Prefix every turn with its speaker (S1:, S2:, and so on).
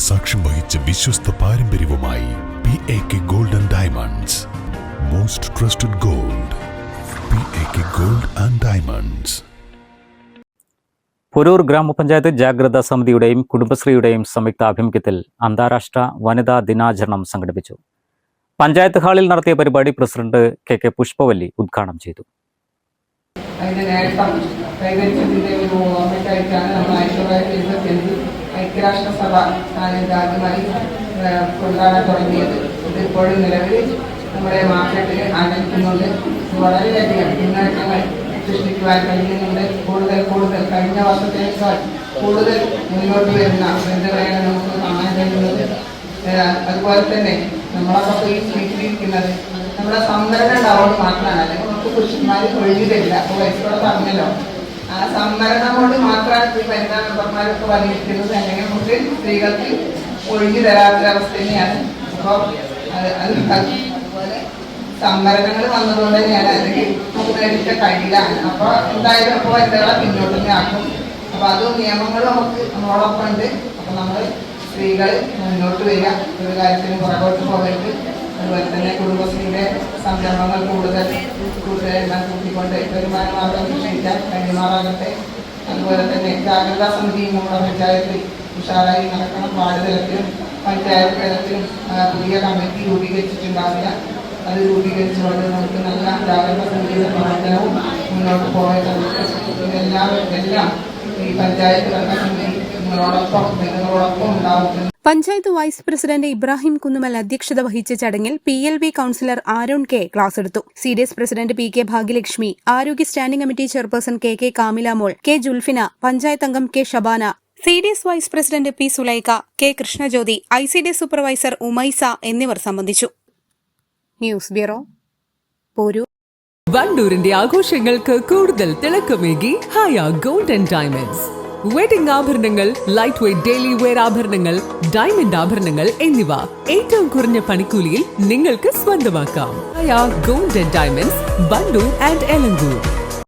S1: സാക്ഷ്യം വഹിച്ച വിശ്വസ്ത പാരമ്പര്യവുമായി PAK Gold and Diamonds. Most trusted gold. PAK Gold and Diamonds.
S2: Puroor ഗ്രാമപഞ്ചായത്ത് ജാഗ്രതാ സമിതിയുടെയും കുടുംബശ്രീയുടെയും സംയുക്താഭിമുഖ്യത്തിൽ അന്താരാഷ്ട്ര വനിതാ ദിനാചരണം സംഘടിപ്പിച്ചു. പഞ്ചായത്ത് ഹാളിൽ നടത്തിയ പരിപാടി പ്രസിഡന്റ് KK പുഷ്പവല്ലി ഉദ്ഘാടനം ചെയ്തു.
S3: അതിന്റെ നേട്ടം കൈവരിച്ചതിന്റെ ഒരു ഓർമ്മയ്ക്കായിട്ടാണ് നമ്മൾ 1975 ഐക്യരാഷ്ട്രസഭ ആദ്യമായി കൊണ്ടാടാൻ തുടങ്ങിയത്. ഇതിപ്പോഴും നിലവിൽ നമ്മുടെ മാർക്കറ്റിൽ ആനന്ദിക്കുന്നുണ്ട്. വളരെയധികം മുന്നേറ്റങ്ങൾ സൃഷ്ടിക്കുവാൻ കഴിയുന്നുണ്ട്. കൂടുതൽ കഴിഞ്ഞ വർഷത്തേക്കാൾ കൂടുതൽ മുന്നോട്ട് വരുന്ന ബന്ധങ്ങളെയാണ് നമുക്ക് കാണാൻ കഴിയുന്നത്. അതുപോലെ തന്നെ നമ്മളൊക്കെ ഈ സ്വീകരിക്കുന്നത് നമ്മുടെ സംവരണം ഉണ്ടാവുന്നത് മാത്രമാണ്. അല്ലെങ്കിൽ നമുക്ക് പുരുഷന്മാർ ഒഴിഞ്ഞു തരില്ല. അപ്പോൾ വയസ്സോടെ പറഞ്ഞല്ലോ, ആ സംവരണം കൊണ്ട് മാത്രമാണ് ഈ വനിതാ മെമ്പർമാരൊക്കെ വന്നിരിക്കുന്നത്. അല്ലെങ്കിൽ നമുക്ക് സ്ത്രീകൾക്ക് ഒഴിഞ്ഞു തരാത്തൊരവസ്ഥ തന്നെയാണ്. അപ്പോൾ അതുപോലെ സംവരണങ്ങൾ വന്നതുകൊണ്ട് തന്നെയാണ് അല്ലെങ്കിൽ നമുക്ക് നേരിട്ട് കഴിയില്ല. അപ്പോൾ എന്തായാലും അപ്പോൾ വനിതകളെ പിന്നോട്ട് തന്നെ ആക്കും. അപ്പോൾ അതും നിയമങ്ങളും നമുക്ക് നമ്മളോടൊപ്പം ഉണ്ട്. അപ്പോൾ നമ്മൾ സ്ത്രീകൾ മുന്നോട്ട് വരിക, ഒരു കാര്യത്തിനും പുറകോട്ട് പോകരുത്. അതുപോലെ തന്നെ കുടുംബശ്രീയുടെ സംരംഭങ്ങൾ കൂടുതൽ എണ്ണം കൂട്ടിക്കൊണ്ട് വരുമാനമാർഗം നിശ്ചയിക്കാൻ കഴിയുമാറാകട്ടെ. അതുപോലെ തന്നെ ജാഗ്രതാ സമിതിയും നമ്മുടെ പഞ്ചായത്തിൽ ഉഷാറായി നടക്കണം. വാർഡ് തലത്തിലും പഞ്ചായത്ത് തലത്തിലും പുതിയ കമ്മിറ്റി രൂപീകരിച്ചിട്ടുണ്ടാവില്ല. അത് രൂപീകരിച്ചുകൊണ്ട് നമുക്ക് നല്ല ജാഗ്രതാ സമിതിയുടെ പ്രവർത്തനവും മുന്നോട്ട് പോകേണ്ടതുണ്ട്. എല്ലാം ഈ പഞ്ചായത്ത് ഭരണസമിതി നിങ്ങളോടൊപ്പം ഉണ്ടാവും.
S4: പഞ്ചായത്ത് വൈസ് പ്രസിഡന്റ് ഇബ്രാഹിം കുന്നുമൽ അധ്യക്ഷത വഹിച്ച ചടങ്ങിൽ PLB councillor Aaron K class എടുത്തു. CDS പ്രസിഡന്റ് PK ഭാഗ്യലക്ഷ്മി, ആരോഗ്യ standing committee chairperson KK Kamilamol, K Julfina, panchayat അംഗം K Shabana, CDS vice president P Sulaikha, K Krishnajyothi, ICDS supervisor Umaisa എന്നിവർ സംബന്ധിച്ചു. News bureau, Poroor.
S5: വണ്ടൂരിന്റെ ആഘോഷങ്ങൾക്ക് കൂടുതൽ തിളക്കമേകി Haya gold and diamonds. Wedding ആഭരണങ്ങൾ, ലൈറ്റ് വെയ്റ്റ് ഡെയിലി വെയർ ആഭരണങ്ങൾ, ഡയമണ്ട് ആഭരണങ്ങൾ എന്നിവ ഏറ്റവും കുറഞ്ഞ പണിക്കൂലിയിൽ നിങ്ങൾക്ക് സ്വന്തമാക്കാം. Haya gold and diamonds, Wandoor and Elankur.